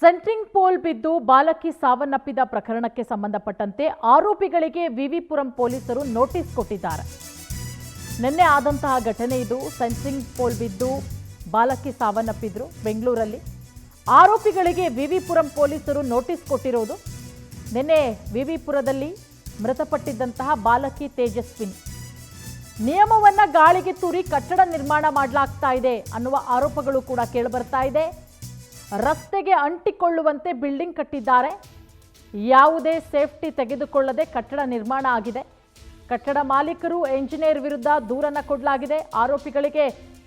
Centring pole ಬಿದ್ದು ಬಾಲಕಿ ಸಾವನ್ನಪ್ಪಿದ ಪ್ರಕರಣಕ್ಕೆ ಸಂಬಂಧಪಟ್ಟಂತೆ ಆರೋಪಿಗಳಿಗೆ ವಿವಿಪುರಂ ಪೊಲೀಸರು ನೋಟಿಸ್ ಕೊಟ್ಟಿದ್ದಾರೆ. ನಿನ್ನೆ ಆದಂತಹ ಘಟನೆ ಇದು. ಸೆಂಟ್ರಿಂಗ್ ಪೋಲ್ ಬಿದ್ದು ಬಾಲಕಿ ಸಾವನ್ನಪ್ಪಿದ್ರು ಬೆಂಗಳೂರಲ್ಲಿ. ಆರೋಪಿಗಳಿಗೆ ವಿವಿಪುರಂ ಪೊಲೀಸರು ನೋಟಿಸ್ ಕೊಟ್ಟಿರೋದು. ನಿನ್ನೆ ವಿವಿಪುರದಲ್ಲಿ ಮೃತಪಟ್ಟಿದ್ದಂತಹ ಬಾಲಕಿ ತೇಜಸ್ವಿನಿ ನಿಯಮವನ್ನ ಗಾಳಿಗೆ ತೂರಿ ಕಟ್ಟಡ ನಿರ್ಮಾಣ ಮಾಡಲಾಗ್ತಾ ಇದೆ ಅನ್ನುವ ಆರೋಪಗಳು ಕೂಡ ಕೇಳಿಬರ್ತಾ ಇದೆ. ರಸ್ತೆಗೆ ಅಂಟಿಕೊಳ್ಳುವಂತೆ ಬಿಲ್ಡಿಂಗ್ ಕಟ್ಟಿದ್ದಾರೆ. ಯಾವುದೇ ಸೇಫ್ಟಿ ತೆಗೆದುಕೊಳ್ಳದೆ ಕಟ್ಟಡ ನಿರ್ಮಾಣ ಆಗಿದೆ. ಕಟ್ಟಡ ಮಾಲೀಕರು ಎಂಜಿನಿಯರ್ ವಿರುದ್ಧ ದೂರನ್ನ ಕೊಡಲಾಗಿದೆ. ಆರೋಪಿಗಳಿಗೆ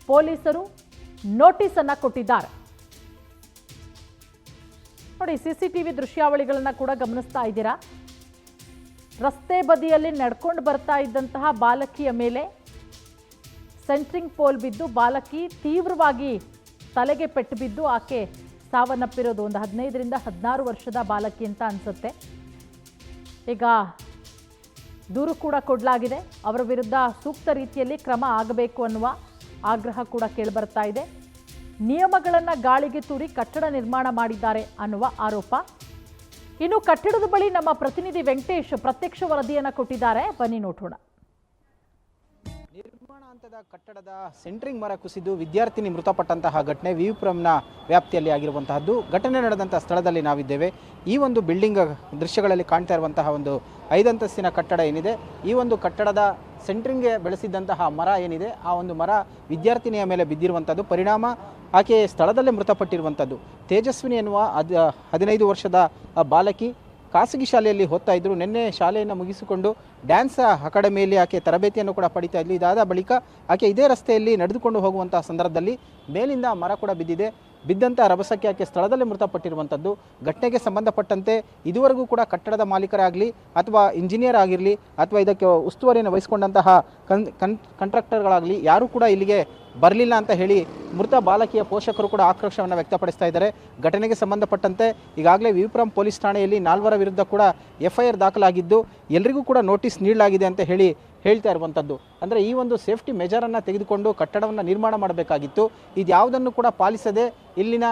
ಪೊಲೀಸರು ನೋಟಿಸ್ ಅನ್ನ ಕೊಟ್ಟಿದ್ದಾರೆ. ನೋಡಿ, ಸಿಸಿಟಿವಿ ದೃಶ್ಯಾವಳಿಗಳನ್ನ ಕೂಡ ಗಮನಿಸ್ತಾ ಇದ್ದೀರಾ. ರಸ್ತೆ ಬದಿಯಲ್ಲಿ ನಡ್ಕೊಂಡು ಬರ್ತಾ ಇದ್ದಂತಹ ಬಾಲಕಿಯ ಮೇಲೆ ಸೆಂಟ್ರಿಂಗ್ ಪೋಲ್ ಬಿದ್ದು ಬಾಲಕಿ ತೀವ್ರವಾಗಿ ತಲೆಗೆ ಪೆಟ್ಟು ಬಿದ್ದು ಆಕೆ ಸಾವನ್ನಪ್ಪಿರೋದು. ಒಂದು 15ರಿಂದ 16 ವರ್ಷದ ಬಾಲಕಿ ಅಂತ ಅನ್ಸುತ್ತೆ. ಈಗ ದೂರು ಕೂಡ ಕೊಡಲಾಗಿದೆ. ಅವರ ವಿರುದ್ಧ ಸೂಕ್ತ ರೀತಿಯಲ್ಲಿ ಕ್ರಮ ಆಗಬೇಕು ಅನ್ನುವ ಆಗ್ರಹ ಕೂಡ ಕೇಳಿಬರ್ತಾ ಇದೆ. ನಿಯಮಗಳನ್ನು ಗಾಳಿಗೆ ತೂರಿ ಕಟ್ಟಡ ನಿರ್ಮಾಣ ಮಾಡಿದ್ದಾರೆ ಅನ್ನುವ ಆರೋಪ. ಇನ್ನು ಕಟ್ಟಡದ ಬಳಿ ನಮ್ಮ ಪ್ರತಿನಿಧಿ ವೆಂಕಟೇಶ್ ಪ್ರತ್ಯಕ್ಷ ವರದಿಯನ್ನು ಕೊಟ್ಟಿದ್ದಾರೆ. ಬನ್ನಿ ನೋಡೋಣ. ನಿರ್ಮಾಣ ಹಂತದ ಕಟ್ಟಡದ ಸೆಂಟ್ರಿಂಗ್ ಮರ ಕುಸಿದು ವಿದ್ಯಾರ್ಥಿನಿ ಮೃತಪಟ್ಟಂತಹ ಘಟನೆ ವಿವಿಪುರಂನ ವ್ಯಾಪ್ತಿಯಲ್ಲಿ ಆಗಿರುವಂತಹದ್ದು. ಘಟನೆ ನಡೆದಂತಹ ಸ್ಥಳದಲ್ಲಿ ನಾವಿದ್ದೇವೆ. ಈ ಒಂದು ಬಿಲ್ಡಿಂಗ್ ದೃಶ್ಯಗಳಲ್ಲಿ ಕಾಣ್ತಾ ಇರುವಂತಹ ಒಂದು 5 ಅಂತಸ್ತಿನ ಕಟ್ಟಡ ಏನಿದೆ, ಈ ಒಂದು ಕಟ್ಟಡದ ಸೆಂಟ್ರಿಂಗ್ಗೆ ಬೆಳೆಸಿದ್ದಂತಹ ಮರ ಏನಿದೆ, ಆ ಒಂದು ಮರ ವಿದ್ಯಾರ್ಥಿನಿಯ ಮೇಲೆ ಬಿದ್ದಿರುವಂಥದ್ದು. ಪರಿಣಾಮ ಆಕೆ ಸ್ಥಳದಲ್ಲೇ ಮೃತಪಟ್ಟಿರುವಂಥದ್ದು. ತೇಜಸ್ವಿನಿ ಎನ್ನುವ 15 ವರ್ಷದ ಬಾಲಕಿ ಖಾಸಗಿ ಶಾಲೆಯಲ್ಲಿ ಓದ್ತಾ ಇದ್ರು. ನಿನ್ನೆ ಶಾಲೆಯನ್ನು ಮುಗಿಸಿಕೊಂಡು ಡ್ಯಾನ್ಸ್ ಅಕಾಡೆಮಿಯಲ್ಲಿ ಆಕೆ ತರಬೇತಿಯನ್ನು ಕೂಡ ಪಡಿತಾ ಇದ್ಲು. ಇದಾದ ಬಳಿಕ ಆಕೆ ಇದೇ ರಸ್ತೆಯಲ್ಲಿ ನಡೆದುಕೊಂಡು ಹೋಗುವಂತಹ ಸಂದರ್ಭದಲ್ಲಿ ಮೇಲಿಂದ ಮರ ಕೂಡ ಬಿದ್ದಿದೆ. ಬಿದ್ದಂಥ ರಭಸಕ್ಕೆ ಆಕೆ ಸ್ಥಳದಲ್ಲೇ ಮೃತಪಟ್ಟಿರುವಂಥದ್ದು. ಘಟನೆಗೆ ಸಂಬಂಧಪಟ್ಟಂತೆ ಇದುವರೆಗೂ ಕೂಡ ಕಟ್ಟಡದ ಮಾಲೀಕರಾಗಲಿ ಅಥವಾ ಇಂಜಿನಿಯರ್ ಆಗಿರಲಿ ಅಥವಾ ಇದಕ್ಕೆ ಉಸ್ತುವಾರಿಯನ್ನು ವಹಿಸಿಕೊಂಡಂತಹ ಕಾಂಟ್ರಾಕ್ಟರ್ಗಳಾಗಲಿ ಯಾರೂ ಕೂಡ ಇಲ್ಲಿಗೆ ಬರಲಿಲ್ಲ ಅಂತ ಹೇಳಿ ಮೃತ ಬಾಲಕಿಯ ಪೋಷಕರು ಕೂಡ ಆಕ್ರೋಶವನ್ನು ವ್ಯಕ್ತಪಡಿಸ್ತಾ ಇದ್ದಾರೆ. ಘಟನೆಗೆ ಸಂಬಂಧಪಟ್ಟಂತೆ ಈಗಾಗಲೇ ವಿವಿಪುರಂ ಪೊಲೀಸ್ ಠಾಣೆಯಲ್ಲಿ 4 ವಿರುದ್ಧ ಕೂಡ FIR ದಾಖಲಾಗಿದ್ದು ಎಲ್ರಿಗೂ ಕೂಡ ನೋಟಿಸ್ ನೀಡಲಾಗಿದೆ ಅಂತ ಹೇಳ್ತಾ ಇರುವಂಥದ್ದು. ಅಂದರೆ ಈ ಒಂದು ಸೇಫ್ಟಿ ಮೆಜರನ್ನು ತೆಗೆದುಕೊಂಡು ಕಟ್ಟಡವನ್ನು ನಿರ್ಮಾಣ ಮಾಡಬೇಕಾಗಿತ್ತು. ಇದು ಯಾವುದನ್ನು ಕೂಡ ಪಾಲಿಸದೆ ಇಲ್ಲಿನ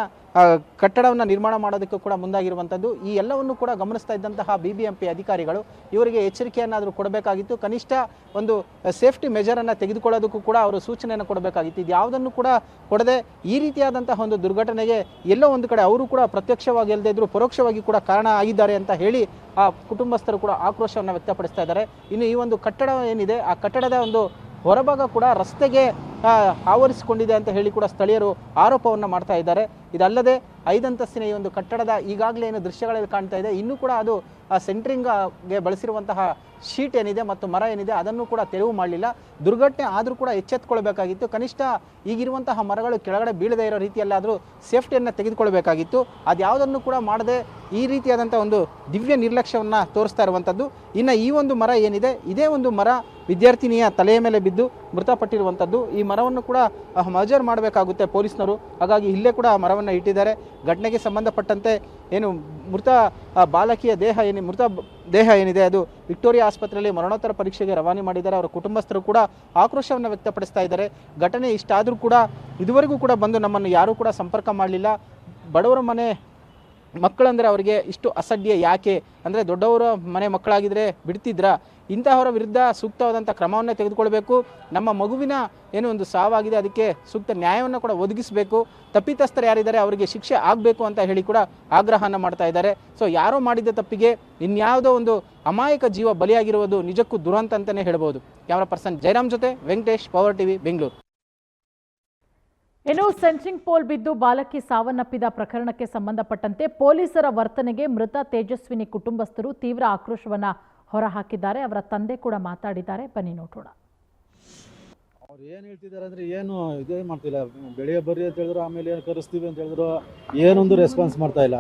ಕಟ್ಟಡವನ್ನು ನಿರ್ಮಾಣ ಮಾಡೋದಕ್ಕೂ ಕೂಡ ಮುಂದಾಗಿರುವಂಥದ್ದು. ಈ ಎಲ್ಲವನ್ನು ಕೂಡ ಗಮನಿಸ್ತಾ ಇದ್ದಂತಹ BBMP ಅಧಿಕಾರಿಗಳು ಇವರಿಗೆ ಎಚ್ಚರಿಕೆಯನ್ನಾದರೂ ಕೊಡಬೇಕಾಗಿತ್ತು. ಕನಿಷ್ಠ ಒಂದು ಸೇಫ್ಟಿ ಮೆಜರನ್ನು ತೆಗೆದುಕೊಳ್ಳೋದಕ್ಕೂ ಕೂಡ ಅವರು ಸೂಚನೆಯನ್ನು ಕೊಡಬೇಕಾಗಿತ್ತು. ಇದು ಯಾವುದನ್ನು ಕೂಡ ಕೊಡದೆ ಈ ರೀತಿಯಾದಂತಹ ಒಂದು ದುರ್ಘಟನೆಗೆ ಎಲ್ಲೋ ಒಂದು ಕಡೆ ಅವರು ಕೂಡ ಪ್ರತ್ಯಕ್ಷವಾಗಿ ಅಲ್ಲದೇ ಇದ್ದರೂ ಪರೋಕ್ಷವಾಗಿ ಕೂಡ ಕಾರಣ ಆಗಿದ್ದಾರೆ ಅಂತ ಹೇಳಿ ಆ ಕುಟುಂಬಸ್ಥರು ಕೂಡ ಆಕ್ರೋಶವನ್ನು ವ್ಯಕ್ತಪಡಿಸ್ತಾ ಇದ್ದಾರೆ. ಇನ್ನು ಈ ಒಂದು ಕಟ್ಟಡ ಏನಿದೆ, ಆ ಕಟ್ಟಡದ ಒಂದು ಹೊರಭಾಗ ಕೂಡ ರಸ್ತೆಗೆ ಆವರಿಸಿಕೊಂಡಿದೆ ಅಂತ ಹೇಳಿ ಕೂಡ ಸ್ಥಳೀಯರು ಆರೋಪವನ್ನು ಮಾಡ್ತಾ ಇದ್ದಾರೆ. ಇದಲ್ಲದೆ 5 ಅಂತಸ್ತಿನ ಈ ಒಂದು ಕಟ್ಟಡದ ಈಗಾಗಲೇ ಏನು ದೃಶ್ಯಗಳಲ್ಲಿ ಕಾಣ್ತಾ ಇದೆ, ಇನ್ನೂ ಕೂಡ ಅದು ಸೆಂಟ್ರಿಂಗ್ಗೆ ಬಳಸಿರುವಂತಹ ಶೀಟ್ ಏನಿದೆ ಮತ್ತು ಮರ ಏನಿದೆ ಅದನ್ನು ಕೂಡ ತೆರವು ಮಾಡಲಿಲ್ಲ. ದುರ್ಘಟನೆ ಆದರೂ ಕೂಡ ಎಚ್ಚೆತ್ತುಕೊಳ್ಬೇಕಾಗಿತ್ತು. ಕನಿಷ್ಠ ಈಗಿರುವಂತಹ ಮರಗಳು ಕೆಳಗಡೆ ಬೀಳದೇ ಇರೋ ರೀತಿಯಲ್ಲಾದರೂ ಸೇಫ್ಟಿಯನ್ನು ತೆಗೆದುಕೊಳ್ಬೇಕಾಗಿತ್ತು. ಅದು ಯಾವುದನ್ನು ಕೂಡ ಮಾಡದೆ ಈ ರೀತಿಯಾದಂಥ ಒಂದು ದಿವ್ಯ ನಿರ್ಲಕ್ಷ್ಯವನ್ನು ತೋರಿಸ್ತಾ ಇರುವಂಥದ್ದು. ಇನ್ನು ಈ ಒಂದು ಮರ ಏನಿದೆ, ಇದೇ ಒಂದು ಮರ ವಿದ್ಯಾರ್ಥಿನಿಯ ತಲೆಯ ಮೇಲೆ ಬಿದ್ದು ಮೃತಪಟ್ಟಿರುವಂಥದ್ದು. ಈ ಮರವನ್ನು ಕೂಡ ಮಜರ್ ಮಾಡಬೇಕಾಗುತ್ತೆ ಪೊಲೀಸ್ನವರು. ಹಾಗಾಗಿ ಇಲ್ಲೇ ಕೂಡ ಮರವನ್ನು ಇಟ್ಟಿದ್ದಾರೆ. ಘಟನೆಗೆ ಸಂಬಂಧಪಟ್ಟಂತೆ ಏನು ಮೃತ ಬಾಲಕಿಯ ದೇಹ ಏನಿದೆ ಅದು ವಿಕ್ಟೋರಿಯಾ ಆಸ್ಪತ್ರೆಯಲ್ಲಿ ಮರಣೋತ್ತರ ಪರೀಕ್ಷೆಗೆ ರವಾನೆ ಮಾಡಿದ್ದಾರೆ. ಅವರ ಕುಟುಂಬಸ್ಥರು ಕೂಡ ಆಕ್ರೋಶವನ್ನು ವ್ಯಕ್ತಪಡಿಸ್ತಾ ಇದ್ದಾರೆ. ಘಟನೆ ಇಷ್ಟಾದರೂ ಕೂಡ ಇದುವರೆಗೂ ಕೂಡ ಬಂದು ನಮ್ಮನ್ನು ಯಾರೂ ಕೂಡ ಸಂಪರ್ಕ ಮಾಡಲಿಲ್ಲ. ಬಡವರ ಮನೆ ಮಕ್ಕಳಂದರೆ ಅವರಿಗೆ ಇಷ್ಟು ಅಸಡ್ಡೆ ಯಾಕೆ? ಅಂದರೆ ದೊಡ್ಡವರ ಮನೆ ಮಕ್ಕಳಾಗಿದ್ದರೆ ಬಿಡ್ತಿದ್ರ? ಇಂತಹವರ ವಿರುದ್ಧ ಸೂಕ್ತವಾದಂಥ ಕ್ರಮವನ್ನು ತೆಗೆದುಕೊಳ್ಬೇಕು. ನಮ್ಮ ಮಗುವಿನ ಏನು ಒಂದು ಸಾವಾಗಿದೆ, ಅದಕ್ಕೆ ಸೂಕ್ತ ನ್ಯಾಯವನ್ನು ಕೂಡ ಒದಗಿಸಬೇಕು. ತಪ್ಪಿತಸ್ಥರು ಯಾರಿದ್ದಾರೆ ಅವರಿಗೆ ಶಿಕ್ಷೆ ಆಗಬೇಕು ಅಂತ ಹೇಳಿ ಕೂಡ ಆಗ್ರಹವನ್ನು ಮಾಡ್ತಾ ಇದ್ದಾರೆ. ಸೊ ಯಾರೋ ಮಾಡಿದ ತಪ್ಪಿಗೆ ಇನ್ಯಾವುದೋ ಒಂದು ಅಮಾಯಕ ಜೀವ ಬಲಿಯಾಗಿರುವುದು ನಿಜಕ್ಕೂ ದುರಂತ ಅಂತಲೇ ಹೇಳ್ಬೋದು. ಕ್ಯಾಮರಾ ಪರ್ಸನ್ ಜಯರಾಮ್ ಜೊತೆ ವೆಂಕಟೇಶ್, ಪವರ್ ಟಿವಿ, ಬೆಂಗಳೂರು. ಇನ್ನು ಸೆಂಟ್ರಿಂಗ್ ಪೋಲ್ ಬಿದ್ದು ಬಾಲಕಿ ಸಾವನ್ನಪ್ಪಿದ ಪ್ರಕರಣಕ್ಕೆ ಸಂಬಂಧಪಟ್ಟಂತೆ ಪೊಲೀಸರ ವರ್ತನೆಗೆ ಮೃತ ತೇಜಸ್ವಿನಿ ಕುಟುಂಬಸ್ಥರು ತೀವ್ರ ಆಕ್ರೋಶವನ್ನ ಹೊರಹಾಕಿದ್ದಾರೆ. ಅವರ ತಂದೆ ಕೂಡ ಮಾತಾಡಿದ್ದಾರೆ. ಬನ್ನಿ ನೋಡೋಣ. ಅವ್ರು ಏನು ಹೇಳ್ತಿದ್ದಾರೆ ಅಂದರೆ ಏನು ಇದೇ ಮಾಡ್ತಿಲ್ಲ. ಬೆಳಿಗ್ಗೆ ಬರ್ರಿ ಅಂತ ಹೇಳಿದ್ರು, ಆಮೇಲೆ ಏನು ಕರೆಸ್ತೀವಿ ಅಂತ ಹೇಳಿದ್ರು, ಏನೊಂದು ರೆಸ್ಪಾನ್ಸ್ ಮಾಡ್ತಾ ಇಲ್ಲ.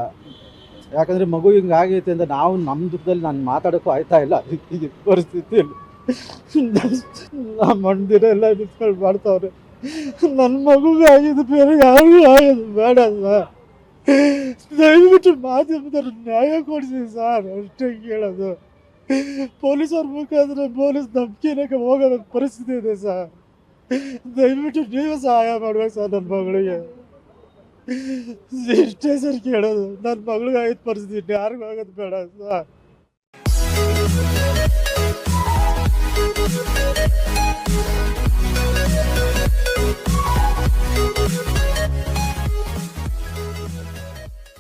ಯಾಕಂದರೆ ಮಗು ಹಿಂಗೆ ಆಗೈತೆ ಅಂತ ನಾವು ನಮ್ಮ ದುಃಖದಲ್ಲಿ ನಾನು ಮಾತಾಡೋಕ್ಕೂ ಆಯ್ತಾ ಇಲ್ಲ. ಈ ಪರಿಸ್ಥಿತಿಯಲ್ಲಿ ನಮ್ಮ ಮಂದಿರ ಎಲ್ಲ ನಿಂತ್ಕೊಂಡು ಮಾಡ್ತಾವ್ರೆ. ನನ್ನ ಮಗುಗೆ ಆಗಿದ್ದು ಬೇರೆ ಯಾರಿಗೂ ಆಗೋದು ಬೇಡ ಸರ್. ದಯವಿಟ್ಟು ಮಾಧ್ಯಮದವ್ರು ನ್ಯಾಯ ಕೊಡಿಸಿ ಸರ್, ಅಷ್ಟೇ ಕೇಳೋದು. ಪೊಲೀಸವ್ರ ಮುಖಾಂತರ ಪೊಲೀಸ್ ನಂಬಿಕೆನಕ್ಕೆ ಹೋಗೋ ಪರಿಸ್ಥಿತಿ ಇದೆ ಸರ್. ದಯವಿಟ್ಟು ನೀವು ಸಹಾಯ ಮಾಡ್ಬೇಕು ಸರ್ ನನ್ನ ಮಗಳಿಗೆ. ಇಷ್ಟೇ ಸರ್ ಕೇಳೋದು. ನನ್ನ ಮಗಳಿಗಾಗಿದ್ದ ಪರಿಸ್ಥಿತಿ ಯಾರಿಗೂ ಆಗೋದು ಬೇಡ ಸರ್.